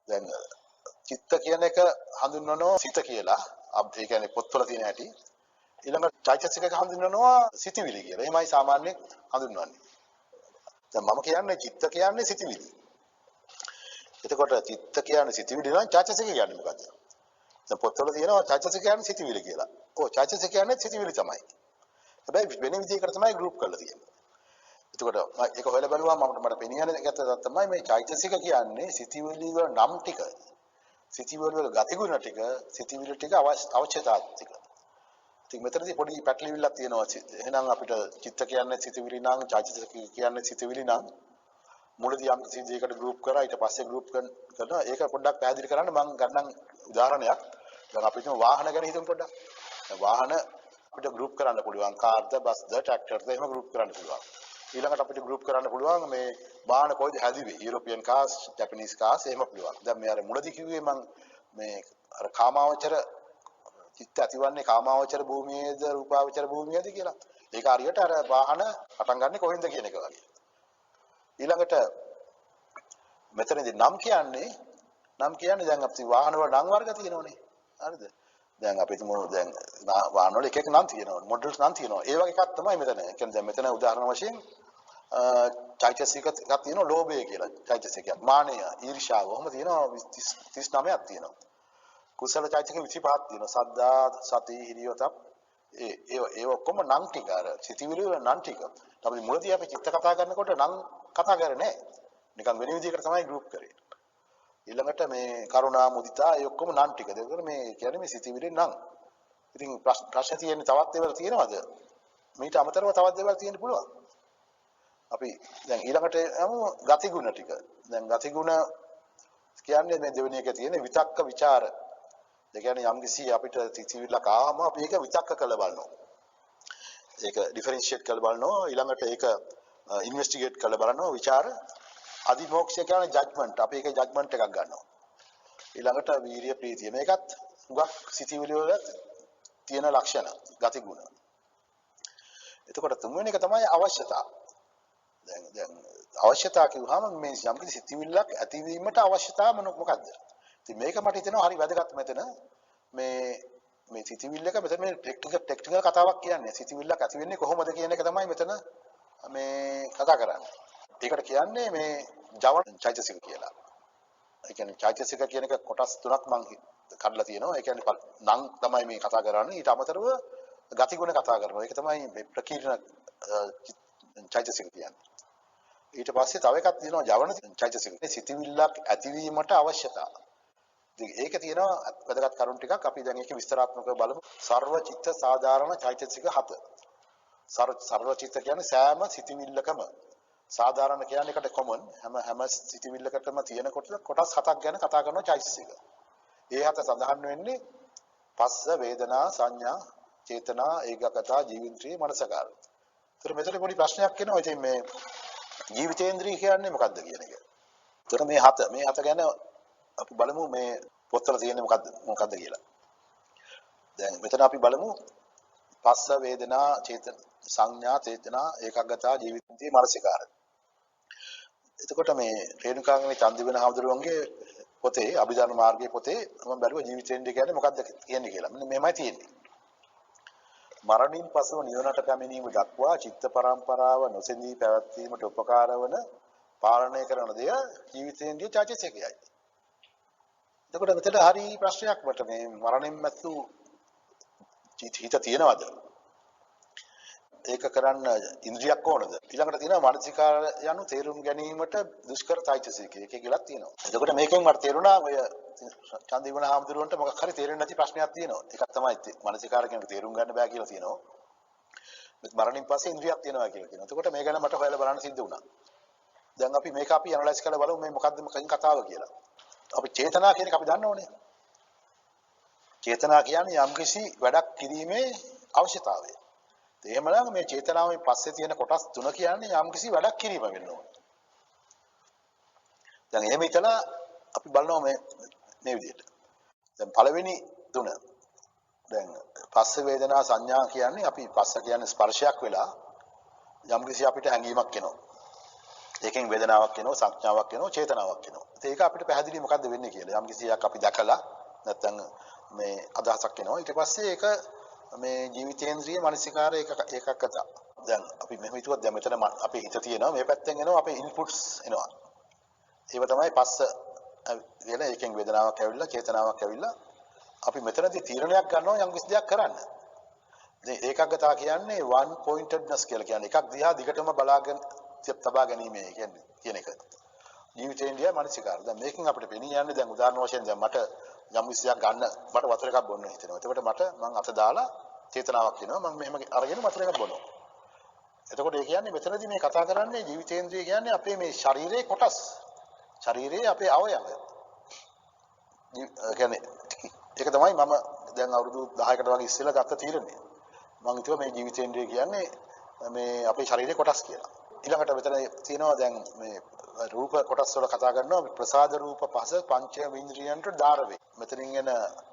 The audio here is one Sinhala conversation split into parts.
දැන් චිත්ත කියන එක හඳුන්වනවා සිත කියලා. ඒ කියන්නේ පොත්වල තියෙන හැටි. ඊළඟට චෛතසික හඳුන්වනවා සිතවිලි කියලා. එහෙමයි සාමාන්‍යයෙන් හඳුන්වන්නේ. දැන් මම කියන්නේ චිත්ත කියන්නේ සිතවිලි. එතකොට චිත්ත කියන්නේ සිතවිලි නම් චෛතසික කියන්නේ මොකද්ද? දැන් පොත්වල තියෙනවා චෛතසික කියන්නේ සිතවිලි කියලා. ඔව් චෛතසික කියන්නේ සිතවිලි තමයි. හැබැයි වෙන විදිහකට තමයි ගෲප් කරලා තියෙන්නේ. එතකොට ඒක හොයලා බලුවාම මට පෙනියන එක තමයි මේ චෛතසික කියන්නේ සිතවිලි වල නම් ටික. සිතවිලි වල ගතිගුණ ටික, සිතවිලි ටික අවශ්‍යතාව ටික. ඉතින් මෙතනදී පොඩි පැටලිවිල්ලක් තියෙනවා. එහෙනම් අපිට චිත්ත කියන්නේ සිතවිලි නම් චෛතසික කියන්නේ සිතවිලි නම් මුලදී යම් කිසි දෙයකට ගෲප් කරා ඊට පස්සේ ගෲප් කරනවා. ඒක පොඩ්ඩක් පැහැදිලි කරන්න මම ගන්නම් උදාහරණයක්. දැන් අපි හිතමු වාහන ගැන හිතමු පොඩ්ඩක්. වාහන අපිට ගෲප් කරන්න පුළුවන්. කාර්ද, බස්ද, ට්‍රැක්ටර්ද එහෙම ගෲප් කරන්න පුළුවන්. ඊළඟට අපිට ගෲප් කරන්න පුළුවන් මේ වාහන කොයිද හැදුවේ? යුරෝපියන් කාස්, ජපනීස් කාස් එහෙම පුළුවන්. දැන් මේ අර මුලදී කිව්වේ මම මේ අර කාමාවචර චිත්ත ඇතිවන්නේ කාමාවචර භූමියේද රූපාවචර භූමියේද කියලා. ඒක හරියට අර වාහන පටන් ගන්නෙ කොහෙන්ද කියන එක වගේ. ඊළඟට මෙතනදී නම් කියන්නේ දැන් අපි වාහන වල නම් වර්ග තියෙනවනේ. හරිද? දැන් අපි හිතමු දැන් වාහන වල එක එක නම් තියෙනවා. මොඩල්ස් නම් තියෙනවා. ඒ වගේ එකක් තමයි මෙතන. ඒ කියන්නේ දැන් මෙතන උදාහරණ වශයෙන් චෛතසික එකක් තියෙනවා ලෝභය කියලා. චෛතසිකයක්. මානය, ඊර්ෂ්‍යාව. ඔහොම තියෙනවා 39ක් තියෙනවා. කුසල චෛතසික 25ක් තියෙනවා. සද්දා, සති, හිරියොතප් ඒ ඔක්කොම නම් ටික අර සිතිවිලි වල නම් ටික. අපි මුලදී අපි චිත්ත කතා කරනකොට නම් කතා කරන්නේ නැහැ. නිකන් වෙන විදිහකට තමයි ගෲප් කරේ. ඊළඟට මේ කරුණා මුදිතා ඒ ඔක්කොම නම් ටික. ඒකර මේ කියන්නේ මේ සිතිවිලි නම්. ඉතින් ප්‍රශ්න තියෙන්නේ තවත් දේවල් තියෙනවද? මේට අමතරව තවත් දේවල් තියෙන්න පුළුවන්. අපි දැන් ඊළඟට යමු ගතිගුණ ටික. දැන් ගතිගුණ කියන්නේ මේ දෙවෙනි එක තියෙන විතක්ක ਵਿਚාර. ඒ කියන්නේ යම්කිසි අපිට සිතිවිල්ලක් ආවම අපි ඒක විතක්ක කරලා බලනවා. ඒක ඩිෆරෙන්ෂিয়েට් කරලා බලනවා. ඊළඟට ඒක ඉන්වෙස්ටිගේට් කරලා බලනවා. විචාර අධිමෝක්ෂය කියන්නේ ජජ්මන්ට්. අපි ඒකේ ජජ්මන්ට් එකක් ගන්නවා. ඊළඟට වීරිය ප්‍රීතිය. මේකත් හුඟක් සිතිවිලි වල තියෙන ලක්ෂණ, ගතිගුණ. එතකොට තුන්වෙනි එක තමයි අවශ්‍යතාව. දැන් අවශ්‍යතාව කිව්වහම මේ යම්කිසි සිතිවිල්ලක් ඇතිවීමට අවශ්‍යතාව මොකක්ද? ඉතින් මේක මට හිතෙනවා හරි වැදගත් මෙතන මේ සිතිවිල්ලක මෙතන මේ ටෙක්නිකල් කතාවක් කියන්නේ. සිතිවිල්ලක් ඇති වෙන්නේ කොහොමද කියන එක තමයි මෙතන මේ කතා කරන්නේ. ඒකට කියන්නේ මේ ජවන චෛතසික කියලා. ඒ කියන්නේ චෛතසික කියන එක කොටස් තුනක් මම කඩලා තියෙනවා. ඒ කියන්නේ නම් තමයි මේ කතා කරන්නේ. ඊට අමතරව ගතිගුණ කතා කරනවා. ඒක තමයි මේ ප්‍රකීර්ණ චෛතසික කියන්නේ. ඊට පස්සේ තව එකක් තියෙනවා ජවන චෛතසික. සිතිවිල්ලක් ඇතිවීමට අවශ්‍යතාව. ඒක තියෙනවා වැදගත් කරුණු ටිකක් අපි දැන් ඒක විස්තරාත්මකව බලමු. සර්ව චිත්ත සාධාරණ චෛතසික 7. සර්ව චිත්ත කියන්නේ සෑම සිතිවිල්ලකම සාධාරණ කියන්නේ එකට කොමන් හැම සිතිවිල්ලකටම තියෙන කොටස් 7ක් ගැන කතා කරන චෛතසික. ඒ 7 සඳහන් වෙන්නේ පස්ස වේදනා සංඥා චේතනා ඒකකතා ජීවින්ද්‍රිය මනසකාර. ඒතර මෙතන පොඩි ප්‍රශ්නයක් එනවා. ඉතින් මේ ජීවිතේන්ද්‍රිය කියන්නේ මොකක්ද කියන එක. ඒතර මේ 7 ගැන අපි බලමු මේ පොත්වල තියෙන්නේ මොකද්ද කියලා. දැන් මෙතන අපි බලමු පස්ස වේදනා චේතන සංඥා චේතනා ඒකග්ගතා ජීවිතේ මානසිකාර. එතකොට මේ රේණුකාංගනේ චන්දිවන හඳුරුවන්ගේ පොතේ අභිධර්ම මාර්ගයේ පොතේ මම බැලුවා ජීවිතේන්ද්‍රිය කියන්නේ මොකද්ද කියන්නේ කියලා. මෙන්න මෙහෙමයි තියෙන්නේ. මරණින් පසුව නිවනට පැමිණීම දක්වා චිත්ත පරම්පරාව නොසෙඳී පැවැත්වීමට උපකාර වන පාලනය කරන දෙය ජීවිතේන්ද්‍රිය චෛතසිකයයි. එතකොට මෙතන හරි ප්‍රශ්නයක් මට මේ මරණින් මතු හිත තියනවද? ඒක කරන්න ඉන්ද්‍රියක් ඕනද? ඊළඟට තියෙනවා මානසිකාර යනු තේරුම් ගැනීමට දුෂ්කර චෛතසිකය. ඒකේ ගලක් තියෙනවා. එතකොට මේකෙන් මට තේරුණා ඔය චන්දිවන හාමුදුරුවන්ට මොකක් හරි තේරෙන්නේ නැති ප්‍රශ්නයක් තියෙනවා. එකක් තමයි මානසිකාර කියන තේරුම් ගන්න බෑ කියලා තියෙනවා. මේ මරණින් පස්සේ ඉන්ද්‍රියක් තියෙනවා කියලා කියනවා. එතකොට මේ ගැන මට හොයලා බලන්න සිද්ධ වුණා. දැන් අපි ඇනලයිස් කරලා බලමු මේ මොකද්ද මොකකින් කතාව කියලා. අපි චේතනා කියන එක අපි දන්න ඕනේ. චේතනා කියන්නේ යම්කිසි වැඩක් කිරීමේ අවශ්‍යතාවය. එහෙමනම් මේ චේතනාවෙන් පස්සේ තියෙන කොටස් තුන කියන්නේ යම්කිසි වැඩක් කිරීම වෙන්න ඕනේ. දැන් එහෙම හිතලා අපි බලනවා මේ විදිහට. දැන් පළවෙනි තුන. දැන් පස්ස වේදනා සංඥා කියන්නේ අපි පස්ස කියන්නේ ස්පර්ශයක් වෙලා යම්කිසි අපිට හැඟීමක් එනවා. ඒකෙන් වේදනාවක් එනවා, සංඥාවක් එනවා, චේතනාවක් එනවා. ඒක අපිට පැහැදිලි මොකද්ද වෙන්නේ කියලා. යම් කිසියක් අපි දැකලා නැත්නම් මේ අදහසක් එනවා. ඊට පස්සේ ඒක මේ ජීවිතේන්ද්‍රිය මානසිකාර ඒකකත. දැන් අපි මෙහෙම හිතුවත් දැන් මෙතන අපේ හිත තියෙනවා මේ පැත්තෙන් එනවා අපේ ඉන්පුට්ස් එනවා. ඒව තමයි පස්ස කියන එකෙන් වේදනාවක් ඇවිල්ලා චේතනාවක් ඇවිල්ලා අපි මෙතනදී තීරණයක් ගන්නවා යම් කිසි දෙයක් කරන්න. ඉතින් ඒකග්ගතා කියන්නේ one pointedness කියලා කියන්නේ එකක් දිහා දිගටම බලාගෙන තබා ගැනීම කියන්නේ කියන එක. ජීවිතේන්ද්‍රිය මානසිකාර. දැන් මේකෙන් අපිට පෙනී යන්නේ දැන් උදාහරණ වශයෙන් දැන් මට යම් විශ්යක් ගන්න මට වතුර එකක් බොන්න හිතෙනවා. එතකොට මට මං අත දාලා චේතනාවක් එනවා. මං මෙහෙම අරගෙන වතුර එකක් බොනවා. එතකොට ඒ කියන්නේ මෙතනදී මේ කතා කරන්නේ ජීවිතේන්ද්‍රිය කියන්නේ අපේ මේ ශරීරයේ කොටස්. ශරීරයේ අපේ අවයව. කියන්නේ ඒක තමයි මම දැන් අවුරුදු 10කට වගේ ඉස්සෙල්ලා ගත්ත තීරණය. මම හිතුවා මේ ජීවිතේන්ද්‍රිය කියන්නේ මේ අපේ ශරීරයේ කොටස් කියලා. ඊළඟට මෙතන තියෙනවා දැන් මේ රූප කොටස් වල කතා කරනවා ප්‍රසාද රූප පහස පංච වින්ද්‍රියන්ට ධාර වේ. මෙතනින් එන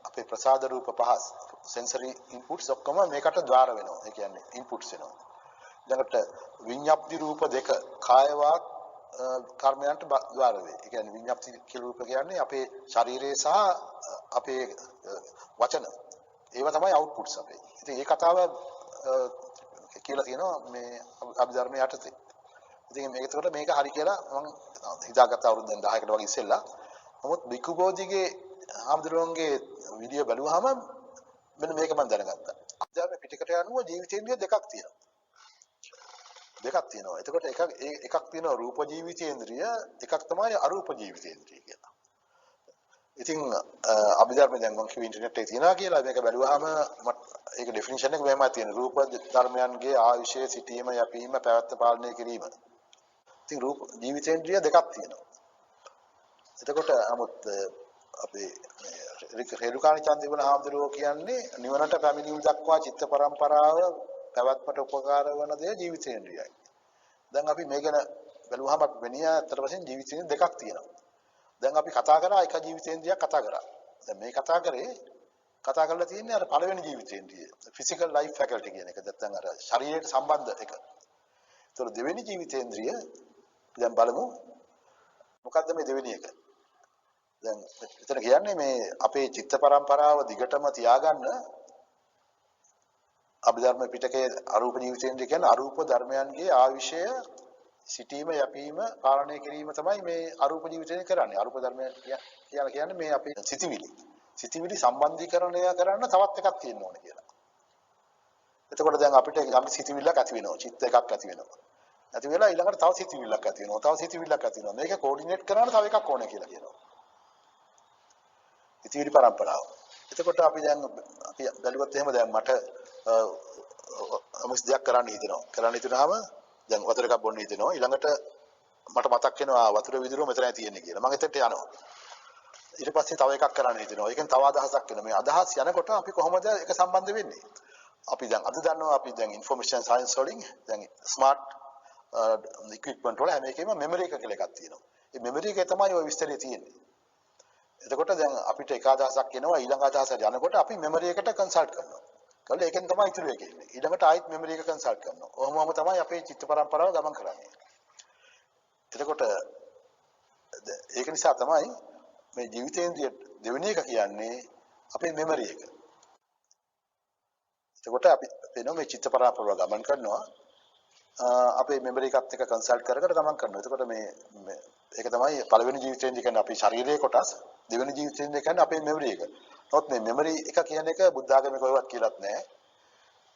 අපේ ප්‍රසාද රූප පහස් සෙන්සරි ඉන්පුට්ස් ඔක්කොම මේකට ධාර වෙනවා. ඒ කියන්නේ ඉන්පුට්ස් එනවා. ඊළඟට විඤ්ඤාප්ති රූප දෙක කාය වාක් කර්මයන්ට ධාර වේ. ඒ කියන්නේ විඤ්ඤාප්ති කියලා රූප කියන්නේ අපේ ශරීරයේ සහ අපේ වචන. ඒවා තමයි අවුට්පුට්ස් අපේ. ඉතින් මේ කතාව කියලා තියෙනවා මේ අභිධර්මයේ යටතේ. ඉතින් මේකට මේක හරි කියලා මම හිතාගත්ත අවුරුදු 10කට වගේ ඉස්සෙල්ලා. නමුත් බිකු බෝධිගේ ආම්දුරන්ගේ වීඩියෝ බලුවාම මෙන්න මේක මම දැනගත්තා. අධ්‍යාත්ම පිටකට යනුව ජීවිතේන්ද්‍රිය දෙකක් තියෙනවා. එතකොට එකක් තියෙනවා රූප ජීවිතේන්ද්‍රිය, එකක් තමයි අරූප ජීවිතේන්ද්‍රිය කියලා. ඉතින් අභිධර්ම දැන් මම කිව්ව ඉන්ටර්නෙට් එකේ තියනවා කියලා මේක බැලුවාම ඒක ඩෙෆිනිෂන් එක මෙහෙමයි තියෙන්නේ. රූප ධර්මයන්ගේ ආයුෂය සිටීම, යැපීම, පැවැත්ම පාලනය කිරීම. ඉතින් රූප ජීවිතේන්ද්‍රිය දෙකක් තියෙනවා. එතකොට 아무ත් අපේ රේරුකාණී චන්දිවල හාමුදුරුවෝ කියන්නේ නිවනට පැමිණීම දක්වා චිත්ත පරම්පරාව පැවැත්මට උපකාර වන දේ ජීවිතේන්ද්‍රියයි. දැන් අපි මේ ගැන බැලුවාම අපි වෙනිය අතර වශයෙන් ජීවිතේන්ද්‍රිය දෙකක් තියෙනවා. දැන් අපි කතා කරා එක ජීවිතේන්ද්‍රියක් කතා කරා. දැන් මේ කතා කරලා තියෙන්නේ අර පළවෙනි ජීවිතේන්ද්‍රිය. ෆිසිකල් ලයිෆ් ෆැකල්ටි කියන එක. නැත්නම් අර ශරීරයට සම්බන්ධ එක. ඒතර දෙවෙනි ජීවිතේන්ද්‍රිය දැන් බලමු මොකද්ද මේ දෙවෙනි එක? දැන් එතන කියන්නේ මේ අපේ චිත්ත පරම්පරාව දිගටම තියාගන්න අභිධර්ම පිටකයේ අරූප ජීවිතේන්ද්‍රිය කියන්නේ අරූප ධර්මයන්ගේ ආවිෂය සිටීම යැපීම පාලනය කිරීම තමයි මේ අරූප ජීවිතේ කරන්නේ. අරූප ධර්මය කියලා කියන්නේ මේ අපේ සිතිවිලි සම්බන්ධීකරණය කරන්න තවත් එකක් තියෙන්න ඕනේ කියලා. එතකොට දැන් අපිට යම් සිතිවිල්ලක් ඇති වෙනවා. චිත්ත එකක් ඇති වෙනවා. ඇති වෙලා ඊළඟට තව සිතිවිල්ලක් ඇති වෙනවා. තව සිතිවිල්ලක් ඇති වෙනවා. මේක කෝඩිනේට් කරන්න තව එකක් ඕනේ කියලා කියනවා. සිතිවිලි පරම්පරාව. එතකොට අපි බැලුවොත් එහෙම දැන් මට අමුස් දෙයක් කරන්න හිතෙනවා. දැන් වතුර එකක් බොන්න හිතෙනවා. ඊළඟට මට මතක් වෙනවා වතුර විදුරුව මෙතනයි තියෙන්නේ කියලා. මම එතනට යනවා. ඊට පස්සේ තව එකක් කරන්න හිතෙනවා. ඒකෙන් තව අදහසක් එනවා. මේ අදහස් යනකොට අපි කොහොමද ඒක සම්බන්ධ වෙන්නේ? අපි දැන් අද දන්නවා අපි දැන් ইনফরমේෂන් සයන්ස් වලින් දැන් ස්මාර්ට් ඉක්විප්මන්ට් වල හැම එකෙම මෙමරි එක කියලා එකක් තියෙනවා. මේ මෙමරි එකේ තමයි ওই විස්තරය තියෙන්නේ. එතකොට දැන් අපිට එක අදහසක් එනවා ඊළඟ අදහසට යනකොට අපි මෙමරි එකට කන්සල්ට් කරනවා. කළා ඒකෙන් තමයි ඉතුරු එක එන්නේ. ඊළඟට ආයෙත් මෙමරි එක කන්සල්ට් කරනවා. ඔහොමම තමයි අපේ චිත්ත පරම්පරාව ගමන් කරන්නේ. එතකොට ඒක නිසා තමයි මේ ජීවිතේන්ද්‍රිය දෙවෙනි එක කියන්නේ අපේ මෙමරි එක. එතකොට අපි වෙනවා මේ චිත්ත පරම්පරාව ගමන් කරනවා. අපේ මෙමරි එකත් එක්ක කන්සල්ට් කර ගමන් කරනවා. එතකොට මේ ඒක තමයි පළවෙනි ජීවිතේන්ද්‍රිය කියන්නේ අපේ ශරීරයේ කොටස්. දෙවෙනි ජීවිතේන්ද්‍රිය කියන්නේ අපේ මෙමරි එක. නමුත් මේ මෙමරි එක කියන එක බුද්ධ ආගමේ කොහෙවත් කියලාත් නැහැ.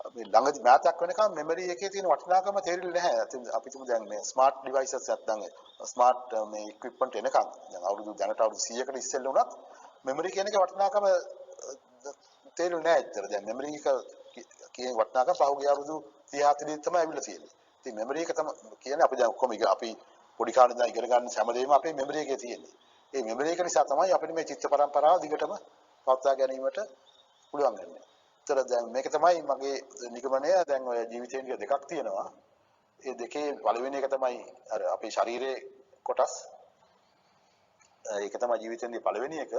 අපි ළඟදී මෑතක් වෙනකම් මෙමරි එකේ තියෙන වටිනාකම තේරෙන්නේ නැහැ. අපි තුමු දැන් මේ ස්මාර්ට් ඩිවයිසස් නැත්නම් ස්මාර්ට් මේ ඉක්විප්මන්ට් එනකම් දැන් අවුරුදු 100කට ඉස්සෙල්ලා වුණත් මෙමරි කියන එකේ වටිනාකම තේරෙන්නේ නැහැ ඇත්තට. දැන් මෙමරි එක කියන වටිනාකම පහුගිය අවුරුදු 30 40 තමයි ඇවිල්ලා තියෙන්නේ. ඉතින් මෙමරි එක තමයි කියන්නේ අපි දැන් ඔක්කොම අපි පොඩි කාලේ ඉඳන් ඉගෙන ගන්න හැමදේම අපේ මෙමරි එකේ තියෙන්නේ. මේ මෙමරි එක නිසා තමයි අපිට මේ චිත්ත පරම්පරාව දිගටම පවත්වා ගැනීමට පුළුවන් වෙන්නේ. ඒතර දැන් මේක තමයි මගේ නිගමනය. දැන් ඔය ජීවිතේන්ද්‍රිය දෙකක් තියෙනවා. ඒ දෙකේ පළවෙනි එක තමයි අර අපේ ශරීරයේ කොටස්. ඒක තමයි ජීවිතේන්ද්‍රිය පළවෙනි එක.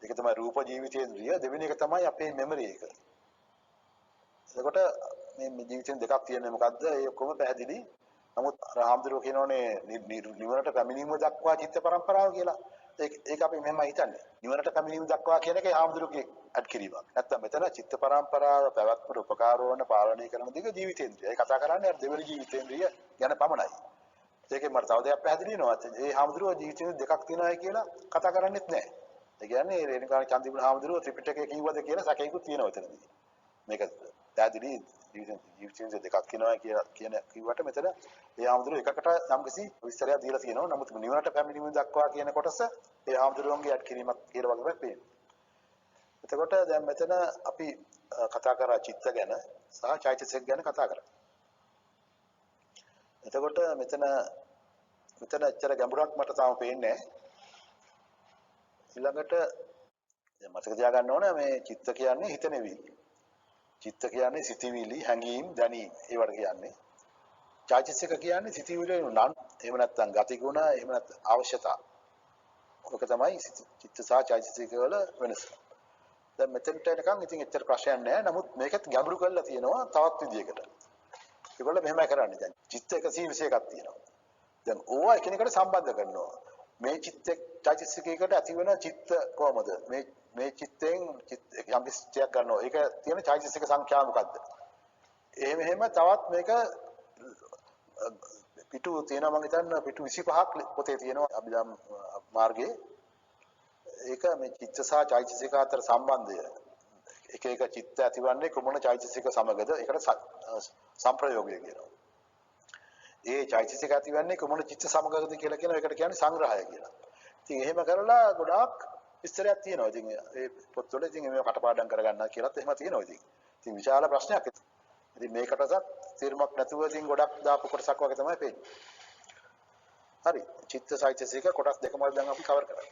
ඒක තමයි රූප ජීවිතේන්ද්‍රිය. දෙවෙනි එක තමයි අපේ මෙමරි එක. එතකොට මේ ජීවිතෙන් දෙකක් තියෙන්නේ මොකද්ද? ඒ ඔක්කොම පැහැදිලි නමුත් රාමදුරුව කියනෝනේ නිවනට පැමිණීම දක්වා චිත්ත පරම්පරාව කියලා. ඒක අපි මෙහෙම හිතන්නේ. නිවනට පැමිණීම දක්වා කියන එකේ රාමදුරුවගේ ඇඩ් කිරීමක්. නැත්තම් මෙතන චිත්ත පරම්පරාව පැවැත්මට උපකාර වන පාලනය කරන දිග ජීවිතේන්ද්‍රය. ඒ කතා කරන්නේ අර දෙවෙනි ජීවිතේන්ද්‍රය ගැන පමණයි. ඒකෙන් මට තව දෙයක් පැහැදිලි වෙනවා. ඒ හාමුදුරුව ජීවිතේ දෙකක් තියෙනවායි කියලා කතා කරන්නේත් නැහැ. ඒ කියන්නේ රේණුකාණ චන්දිමුල හාමුදුරුව ත්‍රිපිටකය කිව්වද කියලා සැකයකුත් තියෙනවා එතනදී. මේක පැහැදිලි ජීවිතේ දෙකක් තියෙනවා කියලා කිව්වට මෙතන ඒ හාමුදුරුව එකකට යම්කිසි විස්තරයක් දීලා තියෙනවා. නමුත් නිවනට පැමිණීම දක්වා කියන කොටස ඒ හාමුදුරුවන්ගේ ඇඩ් කිරීමක් කියලා වගේ පේනවා. එතකොට දැන් මෙතන අපි කතා කරා චිත්ත ගැන සහ චෛතසික ගැන කතා කරා. එතකොට මෙතන ඇත්තට ගැඹුරක් මට තාම පේන්නේ නැහැ. ඊළඟට දැන් මතක තියාගන්න ඕනේ මේ චිත්ත කියන්නේ හිත නෙවෙයි. චිත්ත කියන්නේ සිතිවිලි, හැඟීම්, දැනීම් ඒවට කියන්නේ. චෛතසික කියන්නේ සිතිවිලි නම් එහෙම නැත්නම් ගතිගුණ, එහෙම නැත්නම් අවශ්‍යතා. ඔක තමයි චිත්ත සහ චෛතසික වල වෙනස. දැන් මෙතෙන්ට එනකන් ඉතින් එච්චර ප්‍රශ්නයක් නැහැ. නමුත් මේකත් ගැඹුරු කරලා තියෙනවා තවත් විදියකට. ඒගොල්ලෝ මෙහෙමයි කරන්නේ දැන්. චිත්ත 121ක් තියෙනවා. දැන් ඕවා එකිනෙකට සම්බන්ධ කරනවා. මේ චිත්ත චෛතසිකයකට ඇති වෙන චිත්ත කොහමද? මේ චිත්තෙන් යම් චිත්තයක් ගන්නවා. ඒක තියෙන චෛතසික සංඛ්‍යාව මොකද්ද? එහෙම තවත් මේක පිටු තියෙනවා මම හිතන්නේ පිටු 25ක් පොතේ තියෙනවා අභිධර්ම මාර්ගයේ. ඒක මේ චිත්ත සහ චෛතසික අතර සම්බන්ධය. එක එක චිත්ත ඇතිවන්නේ කුමන චෛතසික සමගද? ඒකට සම්ප්‍රයෝගය කියනවා. ඒ චෛතසික ඇතිවන්නේ කුමන චිත්ත සමගද කියලා කියන එකට කියන්නේ සංග්‍රහය කියලා. ඉතින් එහෙම කරලා ගොඩාක් විස්තරයක් තියෙනවා. ඉතින් ඒ පොත්වල ඉතින් මේව කටපාඩම් කරගන්න කියලාත් එහෙම තියෙනවා ඉතින්. ඉතින් විශාල ප්‍රශ්නයක්. ඉතින් මේකටත් තීරමක් නැතුව ඉතින් ගොඩක් දාපු කොටසක් වගේ තමයි පේන්නේ. හරි. චිත්ත චෛතසික කොටස් දෙකම දැන් අපි කවර් කරා.